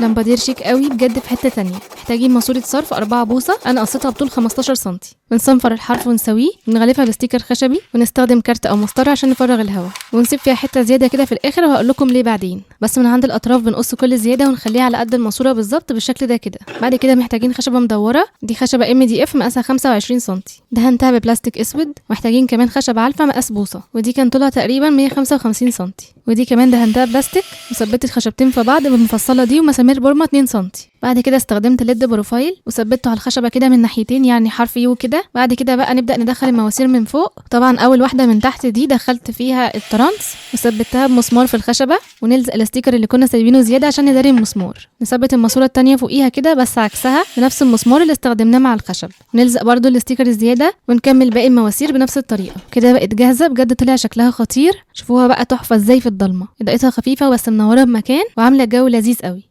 لمبادير شيك قوي بجد في حته تانية. محتاجين ماسوره صرف 4 بوصه، انا قصيتها بطول 15 سم. بنصنفر الحرف ونسويه، ونغلفها بستيكر خشبي، ونستخدم كارت او مسطره عشان نفرغ الهواء، ونسيب فيها حته زياده كده في الاخر، وهقول لكم ليه بعدين. بس من عند الاطراف بنقص كل زياده ونخليها على قد الماسوره بالظبط بالشكل ده كده. بعد كده محتاجين خشبه مدوره، دي خشبه MDF مقاسها 25 سم، دهنتها ببلاستيك اسود. محتاجين كمان خشب علفه مقاس بوصه، ودي كان طولها تقريبا 155 سم، ودي كمان دهنتها بلاستيك. وثبتت خشبتين في بعض بالمفصله دي ومسامير بورما 2 سم. بعد كده استخدمت ليد بروفايل وثبته على الخشبه كده من ناحيتين، يعني حرف يو كده. بعد كده بقى نبدا ندخل المواسير من فوق. طبعا اول واحده من تحت دي دخلت فيها الترانس وثبتها بمسمار في الخشبه، ونلزق الاستيكر اللي كنا سايبينه زياده عشان نداري المسمار. نثبت الماسوره التانية فوقيها كده بس عكسها بنفس المسمار اللي استخدمناه مع الخشب. نلزق برضو الاستيكر الزياده ونكمل باقي المواسير بنفس الطريقه كده. بقت جاهزه بجد، طلع شكلها خطير. شوفوها بقى تحفه ازاي في الضلمه، اضاءتها خفيفه بس منوره بمكان وعامله جو لذيذ قوي.